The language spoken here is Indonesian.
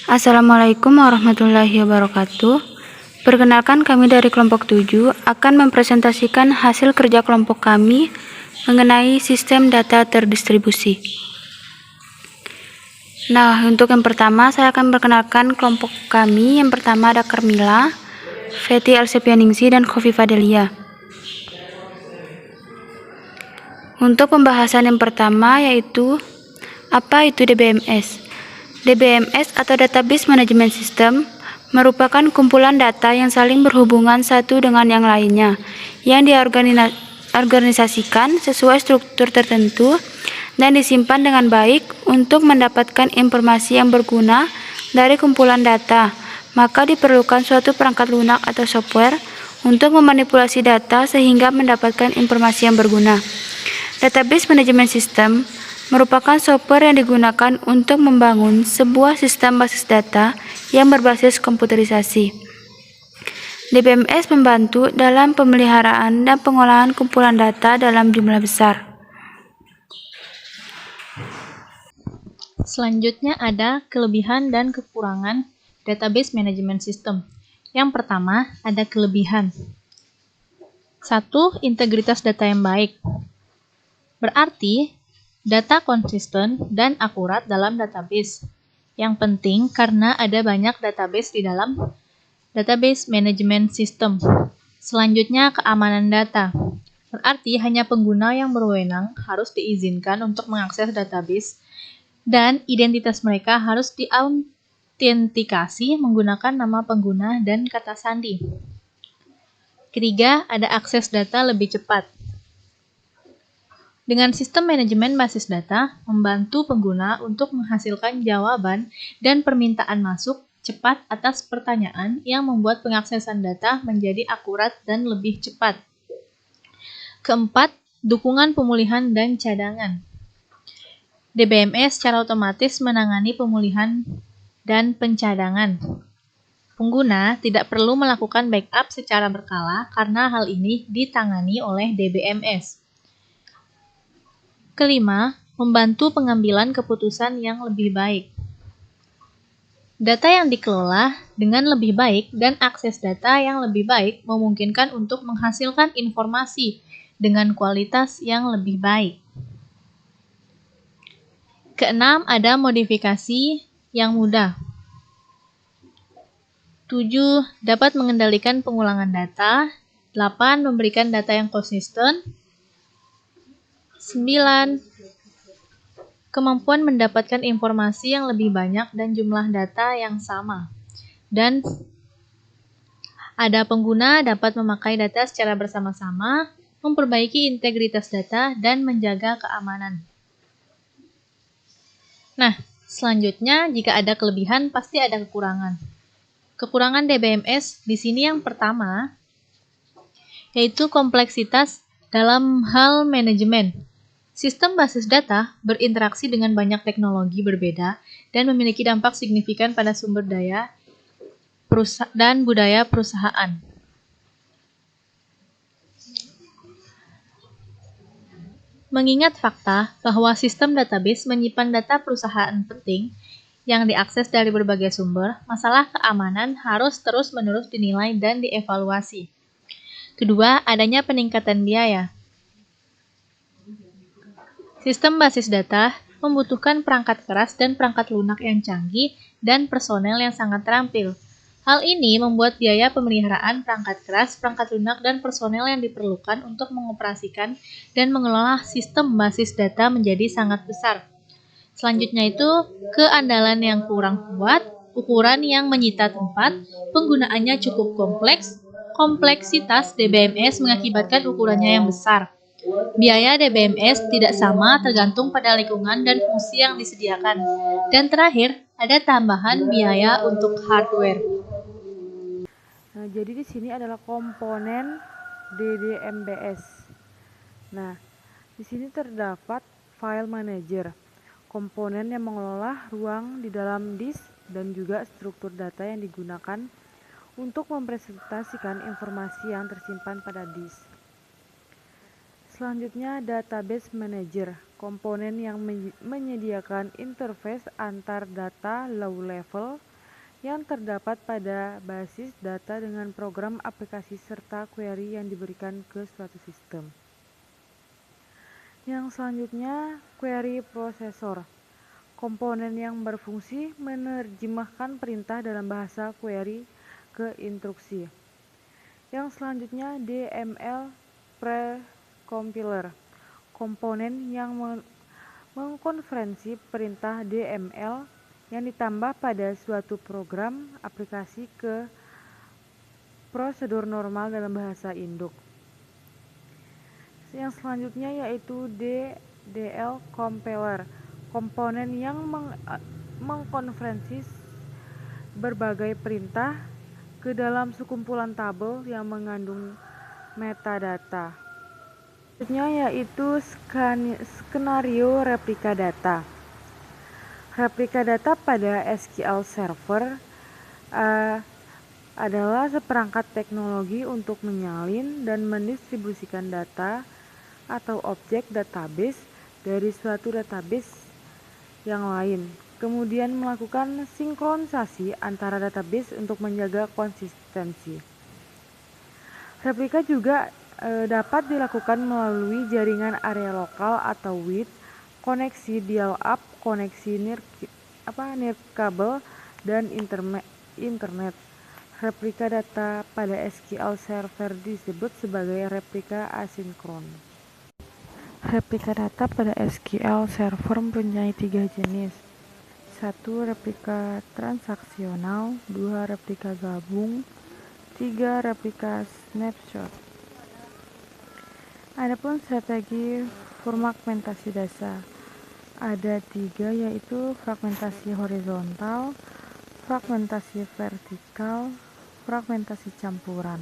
Assalamualaikum warahmatullahi wabarakatuh. Perkenalkan, kami dari kelompok 7 akan mempresentasikan hasil kerja kelompok kami mengenai sistem data terdistribusi. Nah, untuk yang pertama saya akan perkenalkan kelompok kami. Yang pertama ada Carmila, Feti Elsepianingsi, dan Khofifa Delia. Untuk pembahasan yang pertama yaitu apa itu DBMS. DBMS atau Database Management System merupakan kumpulan data yang saling berhubungan satu dengan yang lainnya, yang diorganisasikan sesuai struktur tertentu dan disimpan dengan baik untuk mendapatkan informasi yang berguna dari kumpulan data. Maka diperlukan suatu perangkat lunak atau software untuk memanipulasi data sehingga mendapatkan informasi yang berguna. Database Management System merupakan software yang digunakan untuk membangun sebuah sistem basis data yang berbasis komputerisasi. DBMS membantu dalam pemeliharaan dan pengolahan kumpulan data dalam jumlah besar. Selanjutnya ada kelebihan dan kekurangan database management system. Yang pertama, ada kelebihan. 1. Integritas data yang baik. Berarti, data konsisten dan akurat dalam database. Yang penting karena ada banyak database di dalam database management system. Selanjutnya, keamanan data. Berarti hanya pengguna yang berwenang harus diizinkan untuk mengakses database dan identitas mereka harus diautentikasi menggunakan nama pengguna dan kata sandi. Ketiga, ada akses data lebih cepat. Dengan sistem manajemen basis data, membantu pengguna untuk menghasilkan jawaban dan permintaan masuk cepat atas pertanyaan yang membuat pengaksesan data menjadi akurat dan lebih cepat. Keempat, dukungan pemulihan dan cadangan. DBMS secara otomatis menangani pemulihan dan pencadangan. Pengguna tidak perlu melakukan backup secara berkala karena hal ini ditangani oleh DBMS. Kelima, membantu pengambilan keputusan yang lebih baik. Data yang dikelola dengan lebih baik dan akses data yang lebih baik memungkinkan untuk menghasilkan informasi dengan kualitas yang lebih baik. Keenam, ada modifikasi yang mudah. 7. Dapat mengendalikan pengulangan data. 8. Memberikan data yang konsisten. 9. Kemampuan mendapatkan informasi yang lebih banyak dan jumlah data yang sama. Dan ada pengguna dapat memakai data secara bersama-sama, memperbaiki integritas data, dan menjaga keamanan. Nah, selanjutnya jika ada kelebihan pasti ada kekurangan. Kekurangan DBMS di sini yang pertama yaitu kompleksitas dalam hal manajemen. Sistem basis data berinteraksi dengan banyak teknologi berbeda dan memiliki dampak signifikan pada sumber daya dan budaya perusahaan. Mengingat fakta bahwa sistem database menyimpan data perusahaan penting yang diakses dari berbagai sumber, masalah keamanan harus terus-menerus dinilai dan dievaluasi. Kedua, adanya peningkatan biaya. Sistem basis data membutuhkan perangkat keras dan perangkat lunak yang canggih dan personel yang sangat terampil. Hal ini membuat biaya pemeliharaan perangkat keras, perangkat lunak, dan personel yang diperlukan untuk mengoperasikan dan mengelola sistem basis data menjadi sangat besar. Selanjutnya itu keandalan yang kurang kuat, ukuran yang menyita tempat, penggunaannya cukup kompleks, kompleksitas DBMS mengakibatkan ukurannya yang besar. Biaya DBMS tidak sama tergantung pada lingkungan dan fungsi yang disediakan. Dan terakhir, ada tambahan biaya untuk hardware. Nah, jadi di sini adalah komponen DDMBS. Nah, di sini terdapat file manager, komponen yang mengelola ruang di dalam disk dan juga struktur data yang digunakan untuk mempresentasikan informasi yang tersimpan pada disk. Selanjutnya, database manager, komponen yang menyediakan interface antar data low level yang terdapat pada basis data dengan program aplikasi serta query yang diberikan ke suatu sistem. Yang selanjutnya, query processor, komponen yang berfungsi menerjemahkan perintah dalam bahasa query ke instruksi. Yang selanjutnya, DML precompiler, komponen yang mengkonversi perintah DML yang ditambah pada suatu program aplikasi ke prosedur normal dalam bahasa induk. Yang selanjutnya yaitu DDL compiler, komponen yang mengkonversi berbagai perintah ke dalam sekumpulan tabel yang mengandung metadata. Selanjutnya yaitu skenario replika data. Replika data pada SQL Server adalah seperangkat teknologi untuk menyalin dan mendistribusikan data atau objek database dari suatu database yang lain, kemudian melakukan sinkronisasi antara database untuk menjaga konsistensi. Replika juga dapat dilakukan melalui jaringan area lokal atau WIT, koneksi dial-up, koneksi nirkabel, dan internet. Replika data pada SQL Server disebut sebagai replika asinkron. Replika data pada SQL Server mempunyai 3 jenis. 1. Replika transaksional, 2. Replika gabung, 3. Replika snapshot. Adapun strategi fragmentasi data ada 3, yaitu fragmentasi horizontal, fragmentasi vertikal, fragmentasi campuran.